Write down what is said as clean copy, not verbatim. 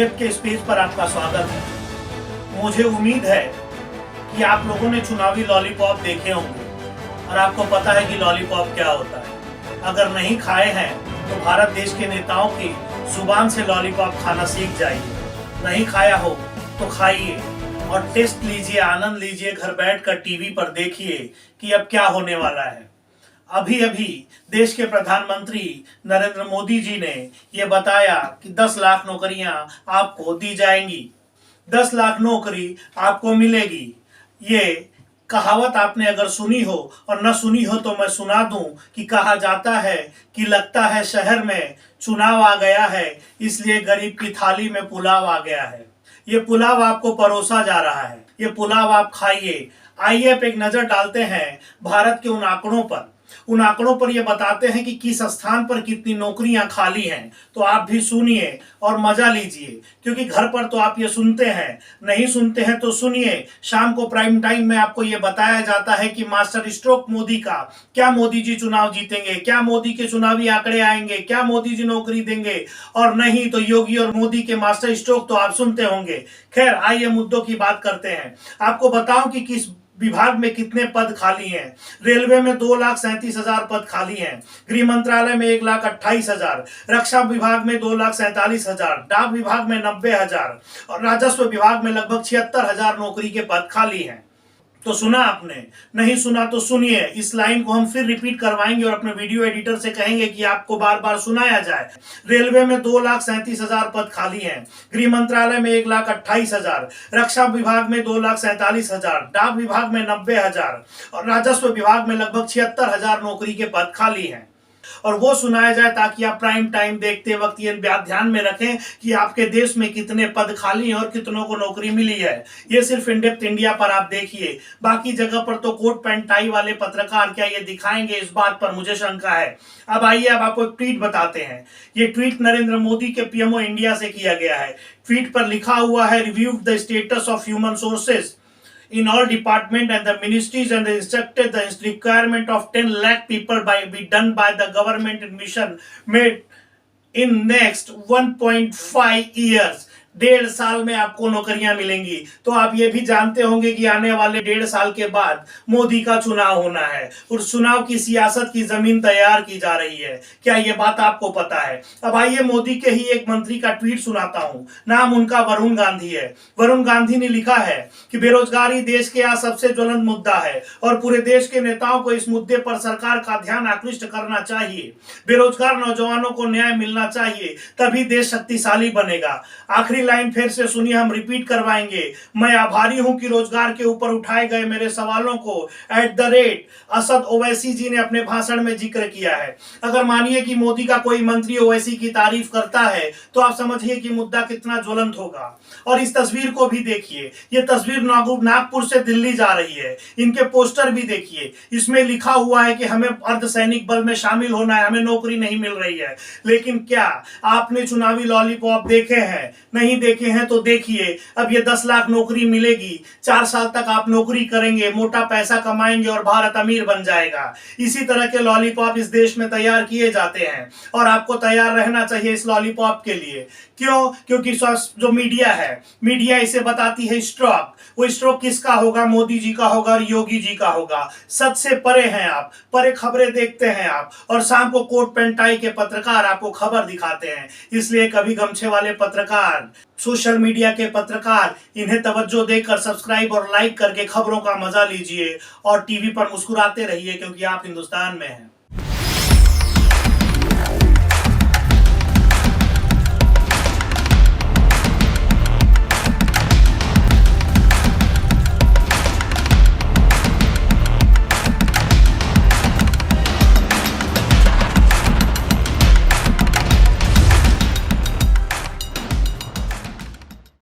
In-depth के इस page पर आपका स्वागत है। मुझे उम्मीद है कि आप लोगों ने चुनावी लॉलीपॉप देखे होंगे और आपको पता है कि लॉलीपॉप क्या होता है। अगर नहीं खाए हैं तो भारत देश के नेताओं की जुबान से लॉलीपॉप खाना सीख जाइए। नहीं खाया हो तो खाइए और टेस्ट लीजिए, आनंद लीजिए, घर बैठकर टीवी पर देखिए कि अब क्या होने वाला है। अभी अभी देश के प्रधानमंत्री नरेंद्र मोदी जी ने यह बताया कि 10 लाख नौकरियां आपको दी जाएंगी, 10 लाख नौकरी आपको मिलेगी। ये कहावत आपने अगर सुनी हो और न सुनी हो तो मैं सुना दूं कि कहा जाता है कि लगता है शहर में चुनाव आ गया है, इसलिए गरीब की थाली में पुलाव आ गया है। ये पुलाव आपको परोसा जा रहा है, ये पुलाव आप खाइए। आइए अब एक नजर डालते हैं भारत के उन आंकड़ों पर। उन आंकड़ों पर ये बताते हैं कि किस स्थान पर कितनी नौकरियां खाली हैं। तो आप भी सुनिए और मजा लीजिए, क्योंकि घर पर तो आप ये सुनते हैं, नहीं सुनते हैं तो सुनिए। शाम को प्राइम टाइम में आपको ये बताया जाता है कि मास्टर स्ट्रोक मोदी का, क्या मोदी जी चुनाव जीतेंगे, क्या मोदी के चुनावी आंकड़े आएंगे, क्या मोदी जी नौकरी देंगे, और नहीं तो योगी और मोदी के मास्टर स्ट्रोक तो आप सुनते होंगे। खैर, आइए मुद्दों की बात करते हैं। आपको बताऊं कि किस विभाग में कितने पद खाली हैं। रेलवे में 2,37,000 पद खाली हैं। गृह मंत्रालय में 1,28,000, रक्षा विभाग में 2,47,000, डाक विभाग में 90,000 और राजस्व विभाग में लगभग 76,000 नौकरी के पद खाली हैं। तो सुना आपने? नहीं सुना तो सुनिए। इस लाइन को हम फिर रिपीट करवाएंगे और अपने वीडियो एडिटर से कहेंगे कि आपको बार बार सुनाया जाए। रेलवे में 2,37,000 पद खाली हैं। गृह मंत्रालय में 1,28,000, रक्षा विभाग में 2,47,000, डाक विभाग में 90,000 और राजस्व विभाग में लगभग 76,000 नौकरी के पद खाली हैं। और वो सुनाया जाए ताकि आप प्राइम टाइम देखते वक्त ये बात ध्यान में रखें कि आपके देश में कितने पद खाली हैं और कितनों को नौकरी मिली है। ये सिर्फ इंडेप्थ इंडिया पर आप देखिए, बाकी जगह पर तो कोट पैंट टाई वाले पत्रकार क्या ये दिखाएंगे, इस बात पर मुझे शंका है। अब आइए, अब आपको एक ट्वीट बताते हैं। ये ट्वीट नरेंद्र मोदी के पीएमओ इंडिया से किया गया है। ट्वीट पर लिखा हुआ है, review the status of human sources in all department and the ministries and instructed the requirement of 10 lakh people be done by the government in mission made in next 1.5 years। 1.5 साल में आपको नौकरियां मिलेंगी। तो आप ये भी जानते होंगे कि आने वाले 1.5 साल के बाद मोदी का चुनाव होना है और चुनाव की सियासत की जमीन तैयार की जा रही है। क्या ये बात आपको पता है? अब आइए मोदी के ही एक मंत्री का ट्वीट सुनाता हूं। नाम उनका वरुण गांधी है। वरुण गांधी ने लिखा है कि बेरोजगारी देश के आज सबसे ज्वलंत मुद्दा है और पूरे देश के नेताओं को इस मुद्दे पर सरकार का ध्यान आकृष्ट करना चाहिए। बेरोजगार नौजवानों को न्याय मिलना चाहिए, तभी देश शक्तिशाली बनेगा। आखिरी लाइन फिर से सुनिए, हम रिपीट करवाएंगे। मैं आभारी हूं कि रोजगार के ऊपर उठाए गए मेरे सवालों को असद ओवैसी जी ने अपने भाषण में जिक्र किया है। अगर मानिए कि मोदी का कोई मंत्री ओवैसी की तारीफ करता है तो आप समझिए कि मुद्दा कितना ज्वलंत होगा। और इस तस्वीर को भी देखिए, ये तस्वीर नागपुर से दिल्ली जा रही है। इनके पोस्टर भी देखिए, इसमें लिखा हुआ है कि हमें अर्धसैनिक बल में शामिल होना है, हमें नौकरी नहीं मिल रही है। लेकिन क्या आपने चुनावी लॉलीपॉप देखे हैं? नहीं देखे हैं तो देखिए। अब ये 10 लाख नौकरी मिलेगी, 4 साल तक आप नौकरी करेंगे, मोटा पैसा कमाएंगे और भारत अमीर बन जाएगा। इसी तरह के लॉलीपॉप इस देश में तैयार किए जाते हैं और आपको तैयार रहना चाहिए इस लॉलीपॉप के लिए। क्यों? क्योंकि जो मीडिया है, मीडिया इसे बताती है स्ट्रोक। वो स्ट्रोक किसका होगा? मोदी जी का होगा और योगी जी का होगा। सच से परे हैं आप, परे खबरें देखते हैं आप, और शाम को कोट पैंट टाई के पत्रकार आपको खबर दिखाते हैं। इसलिए कभी गमछे वाले पत्रकार, सोशल मीडिया के पत्रकार, इन्हें तवज्जो देकर सब्सक्राइब और लाइक करके खबरों का मजा लीजिए और टीवी पर मुस्कुराते रहिए, क्योंकि आप हिंदुस्तान में हैं।